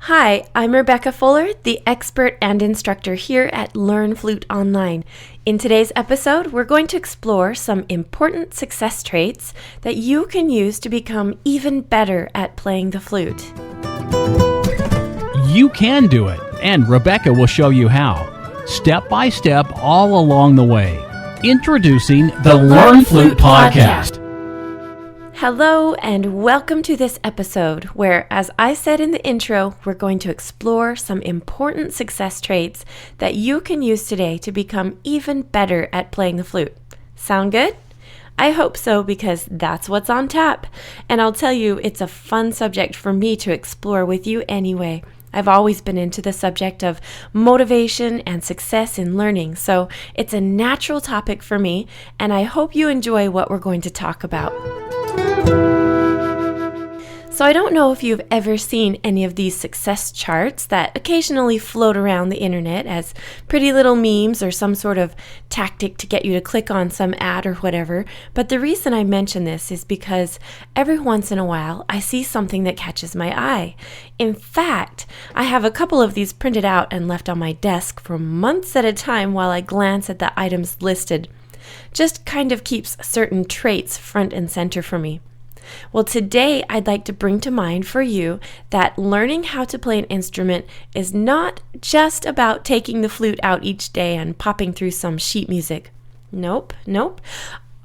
Hi, I'm Rebecca Fuller, the expert and instructor here at Learn Flute Online. In today's episode, we're going to explore some important success traits that you can use to become even better at playing the flute. You can do it, and Rebecca will show you how, step by step all along the way. Introducing the Learn Flute Podcast. Hello and welcome to this episode where, as I said in the intro, we're going to explore some important success traits that you can use today to become even better at playing the flute. Sound good? I hope so, because that's what's on tap. And I'll tell you, it's a fun subject for me to explore with you anyway. I've always been into the subject of motivation and success in learning, so it's a natural topic for me, and I hope you enjoy what we're going to talk about. So I don't know if you've ever seen any of these success charts that occasionally float around the internet as pretty little memes or some sort of tactic to get you to click on some ad or whatever. But the reason I mention this is because every once in a while I see something that catches my eye. In fact, I have a couple of these printed out and left on my desk for months at a time while I glance at the items listed. Just kind of keeps certain traits front and center for me. Well, today I'd like to bring to mind for you that learning how to play an instrument is not just about taking the flute out each day and popping through some sheet music. Nope.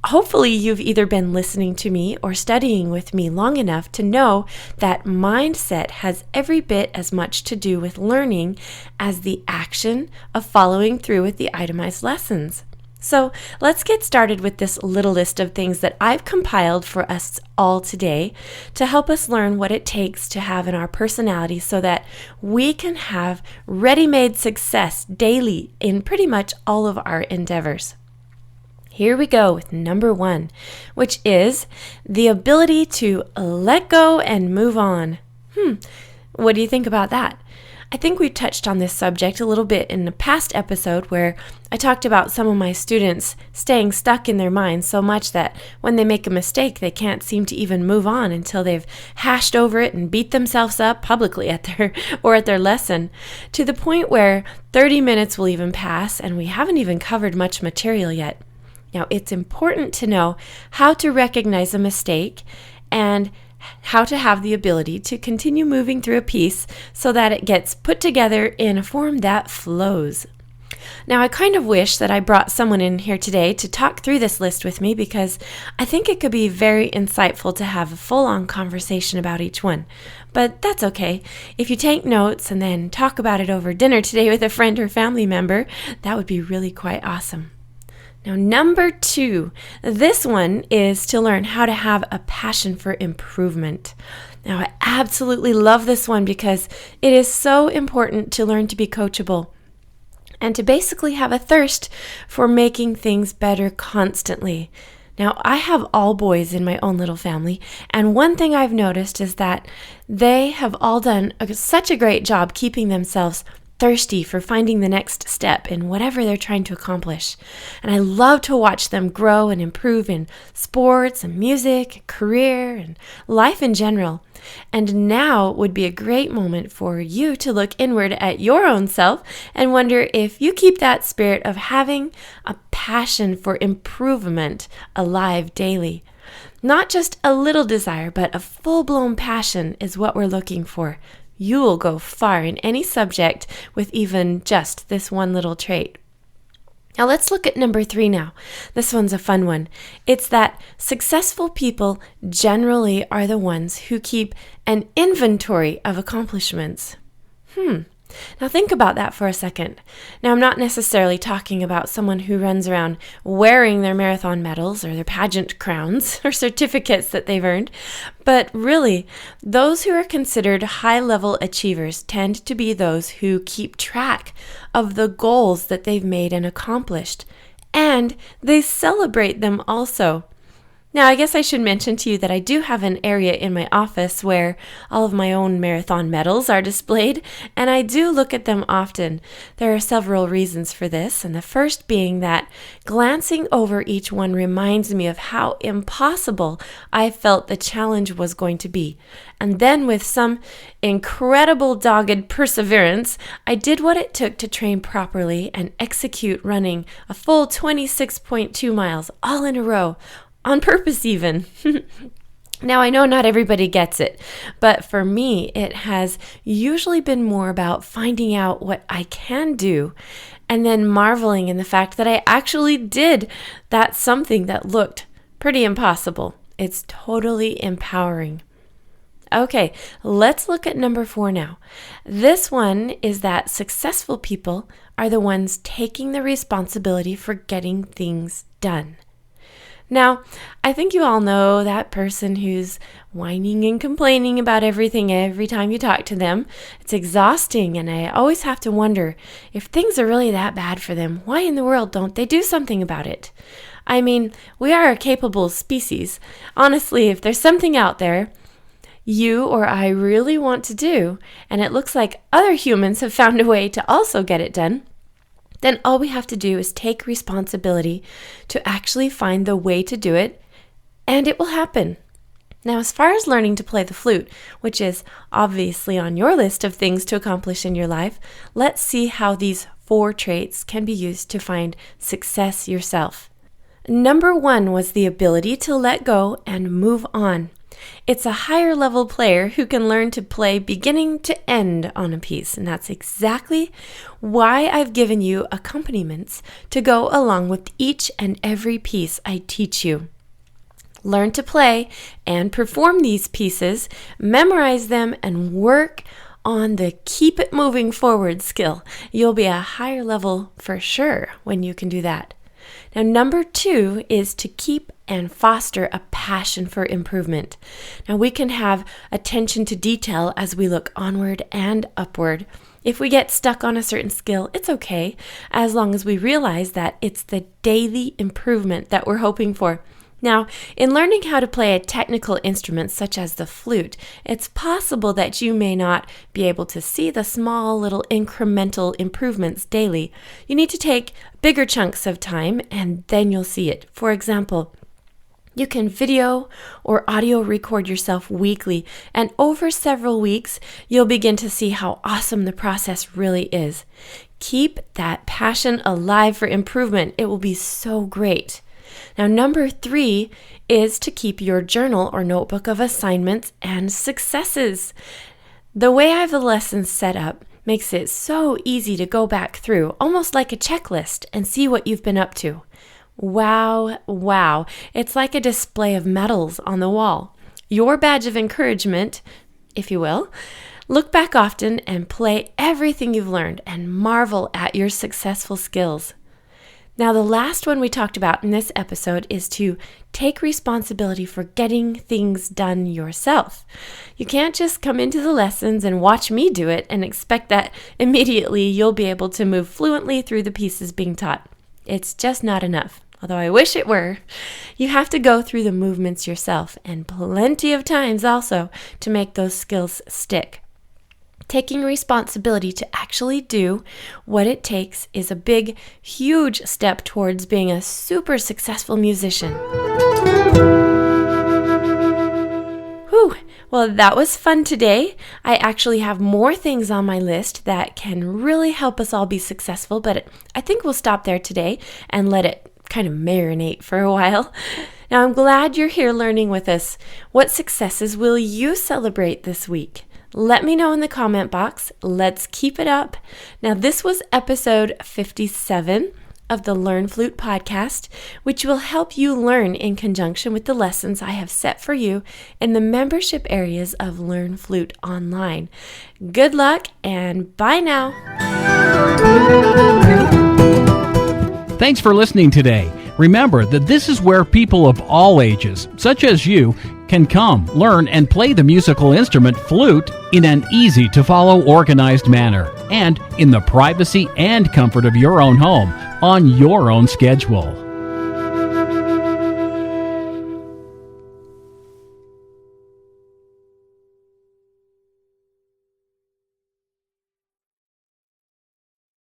Hopefully you've either been listening to me or studying with me long enough to know that mindset has every bit as much to do with learning as the action of following through with the itemized lessons. So let's get started with this little list of things that I've compiled for us all today to help us learn what it takes to have in our personality so that we can have ready-made success daily in pretty much all of our endeavors. Here we go with number 1, which is the ability to let go and move on. What do you think about that? I think we touched on this subject a little bit in the past episode where I talked about some of my students staying stuck in their minds so much that when they make a mistake, they can't seem to even move on until they've hashed over it and beat themselves up publicly at their lesson, to the point where 30 minutes will even pass and we haven't even covered much material yet. Now, it's important to know how to recognize a mistake and how to have the ability to continue moving through a piece so that it gets put together in a form that flows. Now, I kind of wish that I brought someone in here today to talk through this list with me because I think it could be very insightful to have a full-on conversation about each one. But that's okay. If you take notes and then talk about it over dinner today with a friend or family member, that would be really quite awesome. Now, number 2, this one is to learn how to have a passion for improvement. Now, I absolutely love this one because it is so important to learn to be coachable and to basically have a thirst for making things better constantly. Now, I have all boys in my own little family, and one thing I've noticed is that they have all done such a great job keeping themselves thirsty for finding the next step in whatever they're trying to accomplish. And I love to watch them grow and improve in sports and music, career, and life in general. And now would be a great moment for you to look inward at your own self and wonder if you keep that spirit of having a passion for improvement alive daily. Not just a little desire, but a full-blown passion is what we're looking for. You will go far in any subject with even just this one little trait. Now let's look at number 3 now. This one's a fun one. It's that successful people generally are the ones who keep an inventory of accomplishments. Now think about that for a second. Now I'm not necessarily talking about someone who runs around wearing their marathon medals or their pageant crowns or certificates that they've earned, but really those who are considered high-level achievers tend to be those who keep track of the goals that they've made and accomplished, and they celebrate them also. Now, I guess I should mention to you that I do have an area in my office where all of my own marathon medals are displayed, and I do look at them often. There are several reasons for this, and the first being that glancing over each one reminds me of how impossible I felt the challenge was going to be. And then with some incredible dogged perseverance, I did what it took to train properly and execute running a full 26.2 miles all in a row. On purpose even. Now, I know not everybody gets it, but for me, it has usually been more about finding out what I can do and then marveling in the fact that I actually did that something that looked pretty impossible. It's totally empowering. Okay, let's look at number 4 now. This one is that successful people are the ones taking the responsibility for getting things done. Now, I think you all know that person who's whining and complaining about everything every time you talk to them. It's exhausting, and I always have to wonder, if things are really that bad for them, why in the world don't they do something about it? I mean, we are a capable species. Honestly, if there's something out there you or I really want to do, and it looks like other humans have found a way to also get it done, then all we have to do is take responsibility to actually find the way to do it, and it will happen. Now, as far as learning to play the flute, which is obviously on your list of things to accomplish in your life, let's see how these 4 traits can be used to find success yourself. Number 1 was the ability to let go and move on. It's a higher level player who can learn to play beginning to end on a piece, and that's exactly why I've given you accompaniments to go along with each and every piece I teach you. Learn to play and perform these pieces, memorize them, and work on the keep it moving forward skill. You'll be a higher level for sure when you can do that. Now, number 2 is to keep and foster a passion for improvement. Now, we can have attention to detail as we look onward and upward. If we get stuck on a certain skill, it's okay, as long as we realize that it's the daily improvement that we're hoping for. Now, in learning how to play a technical instrument such as the flute, it's possible that you may not be able to see the small little incremental improvements daily. You need to take bigger chunks of time and then you'll see it. For example, you can video or audio record yourself weekly, and over several weeks, you'll begin to see how awesome the process really is. Keep that passion alive for improvement. It will be so great. Now, number 3 is to keep your journal or notebook of assignments and successes. The way I have the lessons set up makes it so easy to go back through, almost like a checklist, and see what you've been up to. Wow. It's like a display of medals on the wall. Your badge of encouragement, if you will. Look back often and play everything you've learned and marvel at your successful skills. Now, the last one we talked about in this episode is to take responsibility for getting things done yourself. You can't just come into the lessons and watch me do it and expect that immediately you'll be able to move fluently through the pieces being taught. It's just not enough, although I wish it were. You have to go through the movements yourself, and plenty of times also to make those skills stick. Taking responsibility to actually do what it takes is a big, huge step towards being a super successful musician. Whew, well, that was fun today. I actually have more things on my list that can really help us all be successful, but I think we'll stop there today and let it kind of marinate for a while. Now, I'm glad you're here learning with us. What successes will you celebrate this week? Let me know in the comment box. Let's keep it up. Now, this was episode 57 of the Learn Flute podcast, which will help you learn in conjunction with the lessons I have set for you in the membership areas of Learn Flute Online. Good luck and bye now. Thanks for listening today. Remember that this is where people of all ages, such as you, can come, learn, and play the musical instrument flute in an easy-to-follow, organized manner, and in the privacy and comfort of your own home, on your own schedule.